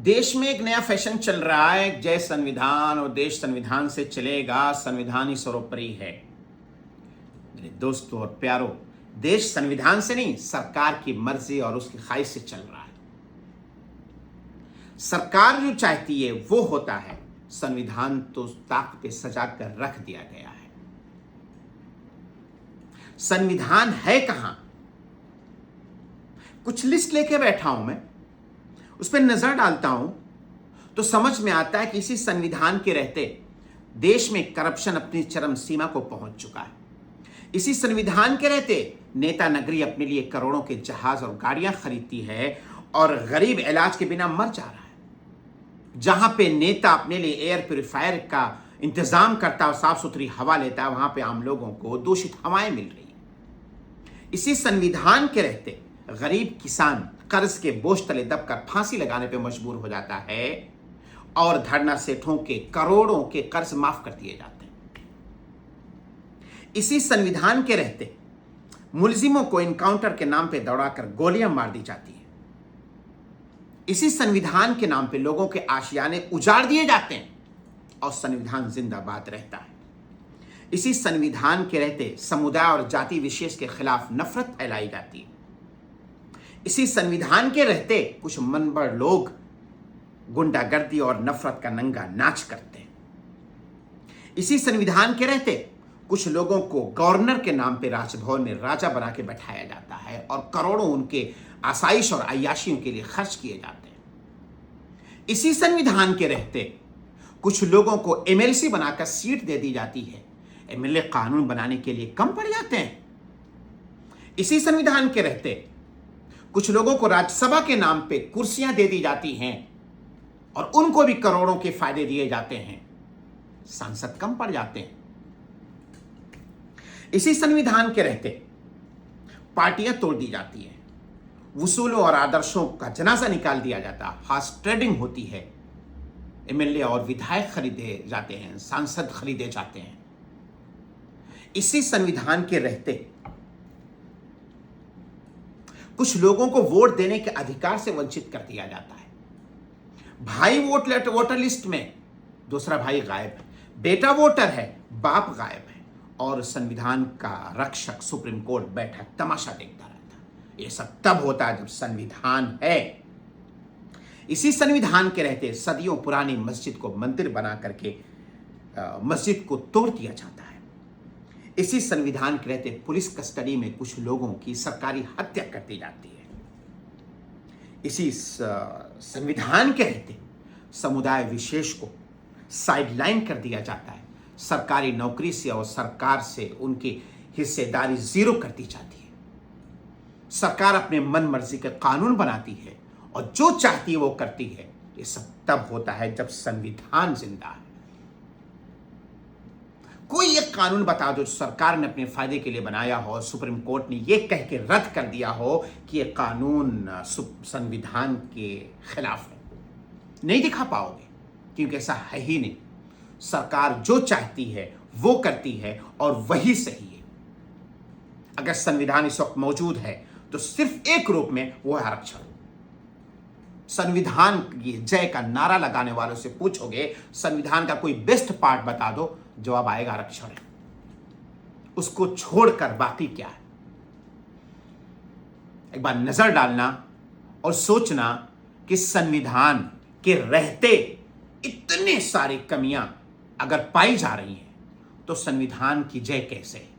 देश में एक नया फैशन चल रहा है, जय संविधान और देश संविधान से चलेगा, संविधान ही सर्वोपरि है। मेरे दोस्तों और प्यारों, देश संविधान से नहीं, सरकार की मर्जी और उसकी ख्वाहिश से चल रहा है। सरकार जो चाहती है वो होता है, संविधान तो ताक पे सजा कर रख दिया गया है। संविधान है कहां? कुछ लिस्ट लेके बैठा हूं मैं, उस पर नजर डालता हूं तो समझ में आता है कि इसी संविधान के रहते देश में करप्शन अपनी चरम सीमा को पहुंच चुका है। इसी संविधान के रहते नेता नगरी अपने लिए करोड़ों के जहाज और गाड़ियां खरीदती है और गरीब इलाज के बिना मर जा रहा है। जहां पे नेता अपने लिए एयर प्यूरिफायर का इंतजाम करता है और साफ सुथरी हवा लेता है, वहां पे आम लोगों को दूषित हवाएं मिल रही है। इसी संविधान के रहते गरीब किसान कर्ज के बोझ तले दबकर फांसी लगाने पे मजबूर हो जाता है और धरना सेठों के करोड़ों के कर्ज माफ कर दिए जाते हैं। इसी संविधान के रहते मुलजिमों को इनकाउंटर के नाम पे दौड़ाकर गोलियां मार दी जाती है। इसी संविधान के नाम पे लोगों के आशियाने उजाड़ दिए जाते हैं और संविधान जिंदाबाद रहता है। इसी संविधान के रहते समुदाय और जाति विशेष के खिलाफ नफरत फैलाई जाती है। इसी संविधान के रहते कुछ मनबड़ लोग गुंडागर्दी और नफरत का नंगा नाच करते हैं। इसी संविधान के रहते कुछ लोगों को गवर्नर के नाम पे राजभवन में राजा बना के बैठाया जाता है और करोड़ों उनके आसाइश और अय्याशियों के लिए खर्च किए जाते हैं। इसी संविधान के रहते कुछ लोगों को एमएलसी बनाकर सीट दे दी जाती है, एमएलए कानून बनाने के लिए कम पड़ जाते हैं। इसी संविधान के रहते कुछ लोगों को राज्यसभा के नाम पे कुर्सियां दे दी जाती हैं और उनको भी करोड़ों के फायदे दिए जाते हैं, सांसद कम पड़ जाते हैं। इसी संविधान के रहते पार्टियां तोड़ दी जाती हैं, वसूलों और आदर्शों का जनाजा निकाल दिया जाता है, हार्स ट्रेडिंग होती है, एमएलए और विधायक खरीदे जाते हैं, सांसद खरीदे जाते हैं। इसी संविधान के रहते कुछ लोगों को वोट देने के अधिकार से वंचित कर दिया जाता है। भाई वोटर लिस्ट में, दूसरा भाई गायब है, बेटा वोटर है, बाप गायब है और संविधान का रक्षक सुप्रीम कोर्ट बैठा तमाशा देखता रहता है। यह सब तब होता है जब संविधान है। इसी संविधान के रहते सदियों पुरानी मस्जिद को मंदिर बना करके मस्जिद को तोड़ दिया जाता है। इसी संविधान के रहते पुलिस कस्टडी में कुछ लोगों की सरकारी हत्या कर दी जाती है। इसी संविधान के रहते समुदाय विशेष को साइडलाइन कर दिया जाता है, सरकारी नौकरी से और सरकार से उनकी हिस्सेदारी जीरो कर दी जाती है। सरकार अपने मन मर्जी के कानून बनाती है और जो चाहती है वो करती है। ये सब तब होता है जब संविधान जिंदा है। कोई एक कानून बता दो जो सरकार ने अपने फायदे के लिए बनाया हो और सुप्रीम कोर्ट ने यह कह के रद्द कर दिया हो कि यह कानून संविधान के खिलाफ है। नहीं दिखा पाओगे, क्योंकि ऐसा है ही नहीं। सरकार जो चाहती है वो करती है और वही सही है। अगर संविधान इस वक्त मौजूद है तो सिर्फ एक रूप में, वो है आरक्षण। संविधान की जय का नारा लगाने वालों से पूछोगे संविधान का कोई बेस्ट पार्ट बता दो, जवाब आएगा आरक्षण है। उसको छोड़कर बाकी क्या है? एक बार नजर डालना और सोचना कि संविधान के रहते इतने सारी कमियां अगर पाई जा रही हैं तो संविधान की जय कैसे है?